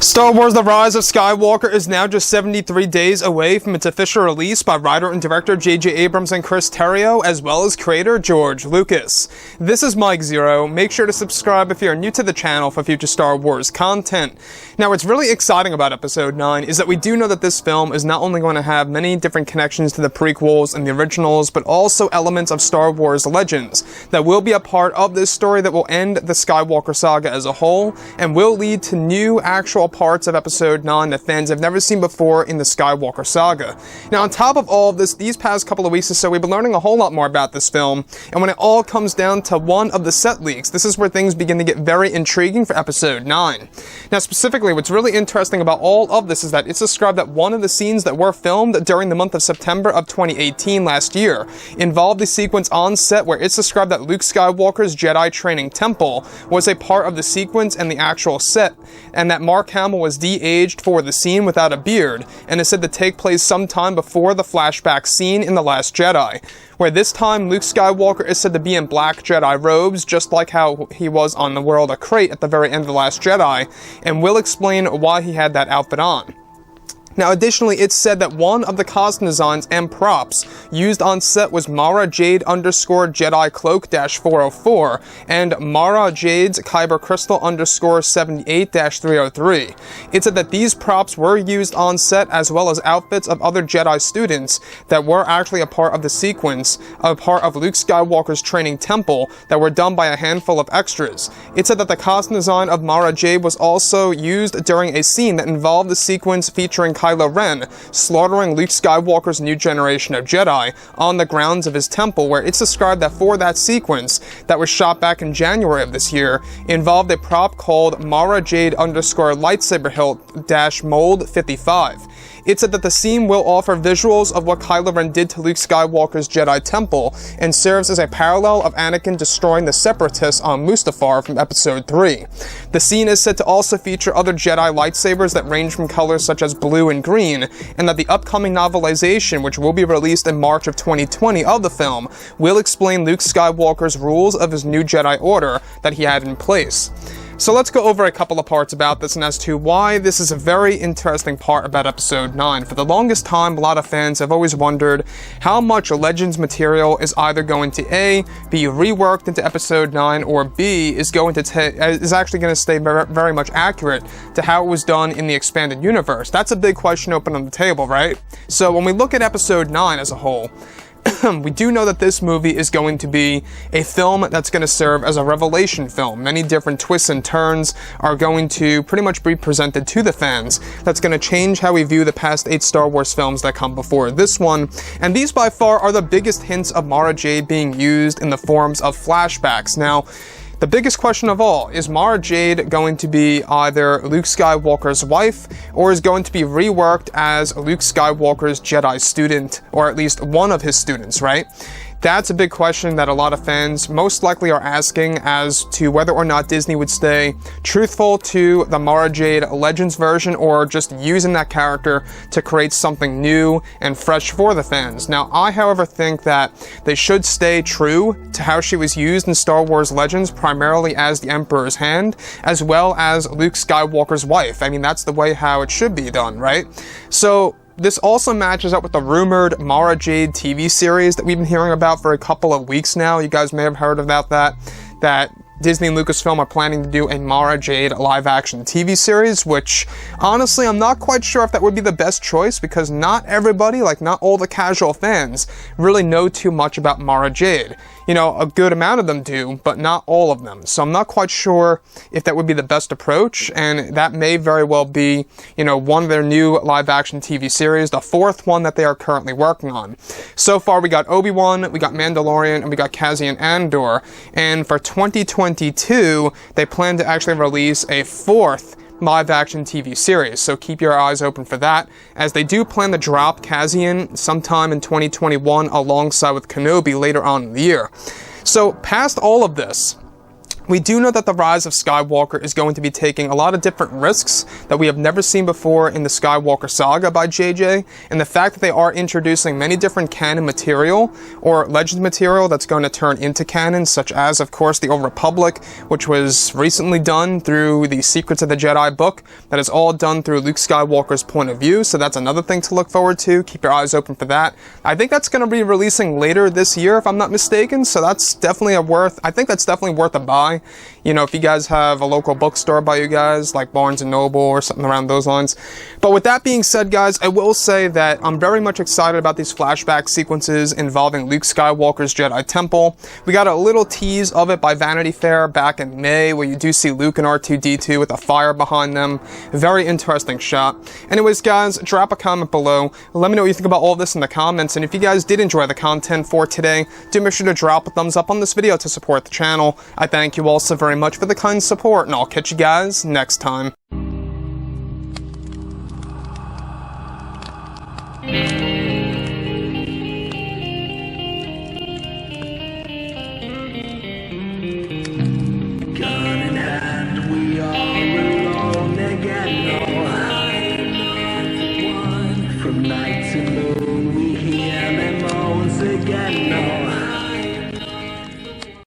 Star Wars The Rise of Skywalker is now just 73 days away from its official release by writer and director J.J. Abrams and Chris Terrio, as well as creator George Lucas. This is Mike Zero. Make sure to subscribe if you're new to the channel for future Star Wars content. Now, what's really exciting about Episode 9 is that we do know that this film is not only going to have many different connections to the prequels and the originals, but also elements of Star Wars legends that will be a part of this story that will end the Skywalker saga as a whole, and will lead to new actual parts of Episode 9 that fans have never seen before in the Skywalker saga. Now, on top of all of this, these past couple of weeks or so, we've been learning a whole lot more about this film, and when it all comes down to one of the set leaks, this is where things begin to get very intriguing for Episode 9. Now, specifically, what's really interesting about all of this is that it's described that one of the scenes that were filmed during the month of September of 2018 last year involved a sequence on set where it's described that Luke Skywalker's Jedi training temple was a part of the sequence and the actual set, and that Mark Hamill was de-aged for the scene without a beard, and is said to take place sometime before the flashback scene in The Last Jedi, where this time Luke Skywalker is said to be in black Jedi robes, just like how he was on the world of Crate at the very end of The Last Jedi, and will explain why he had that outfit on. Now, additionally, it's said that one of the costume designs and props used on set was Mara Jade _ Jedi Cloak -404 and Mara Jade's Kyber Crystal _ 78-303. It said that these props were used on set as well as outfits of other Jedi students that were actually a part of the sequence, a part of Luke Skywalker's training temple that were done by a handful of extras. It said that the costume design of Mara Jade was also used during a scene that involved the sequence featuring Kylo Ren slaughtering Luke Skywalker's new generation of Jedi on the grounds of his temple, where it's described that for that sequence that was shot back in January of this year involved a prop called Mara Jade _ lightsaber hilt -mold 55. It said that the scene will offer visuals of what Kylo Ren did to Luke Skywalker's Jedi temple and serves as a parallel of Anakin destroying the Separatists on Mustafar from Episode 3. The scene is said to also feature other Jedi lightsabers that range from colors such as blue and green, and that the upcoming novelization, which will be released in March of 2020 of the film, will explain Luke Skywalker's rules of his new Jedi Order that he had in place. So let's go over a couple of parts about this and as to why this is a very interesting part about Episode 9. For the longest time, a lot of fans have always wondered how much Legends material is either going to A, be reworked into Episode 9, or B, is actually going to stay very much accurate to how it was done in the expanded universe. That's a big question open on the table, right? So when we look at Episode 9 as a whole, we do know that this movie is going to be a film that's going to serve as a revelation film. Many different twists and turns are going to pretty much be presented to the fans. That's going to change how we view the past 8 Star Wars films that come before this one. And these by far are the biggest hints of Mara Jade being used in the forms of flashbacks. Now, the biggest question of all, is Mara Jade going to be either Luke Skywalker's wife, or is going to be reworked as Luke Skywalker's Jedi student, or at least one of his students, right? That's a big question that a lot of fans most likely are asking as to whether or not Disney would stay truthful to the Mara Jade Legends version, or just using that character to create something new and fresh for the fans. Now, I, however, think that they should stay true to how she was used in Star Wars Legends, primarily as the Emperor's hand, as well as Luke Skywalker's wife. I mean, that's the way how it should be done, right? So this also matches up with the rumored Mara Jade TV series that we've been hearing about for a couple of weeks now. You guys may have heard about that Disney and Lucasfilm are planning to do a Mara Jade live-action TV series, which, honestly, I'm not quite sure if that would be the best choice, because not everybody, like not all the casual fans, really know too much about Mara Jade. You know, a good amount of them do, but not all of them. So I'm not quite sure if that would be the best approach, and that may very well be, you know, one of their new live-action TV series, the 4th one that they are currently working on. So far, we got Obi-Wan, we got Mandalorian, and we got Cassian Andor, and for 2022, they plan to actually release a 4th live-action TV series, so keep your eyes open for that, as they do plan to drop Cassian sometime in 2021 alongside with Kenobi later on in the year. So past all of this, We do know that the Rise of Skywalker is going to be taking a lot of different risks that we have never seen before in the Skywalker saga by JJ, and the fact that they are introducing many different canon material, or legend material that's going to turn into canon, such as, of course, the Old Republic, which was recently done through the Secrets of the Jedi book. That is all done through Luke Skywalker's point of view, so that's another thing to look forward to. Keep your eyes open for that. I think that's going to be releasing later this year, if I'm not mistaken, so that's definitely I think that's definitely worth a buy. You know, if you guys have a local bookstore by you guys, like Barnes & Noble or something around those lines. But with that being said, guys, I will say that I'm very much excited about these flashback sequences involving Luke Skywalker's Jedi Temple. We got a little tease of it by Vanity Fair back in May, where you do see Luke and R2-D2 with a fire behind them. Very interesting shot. Anyways, guys, drop a comment below. Let me know what you think about all of this in the comments, and if you guys did enjoy the content for today, do make sure to drop a thumbs up on this video to support the channel. I thank you all so very much for the kind support, and I'll catch you guys next time.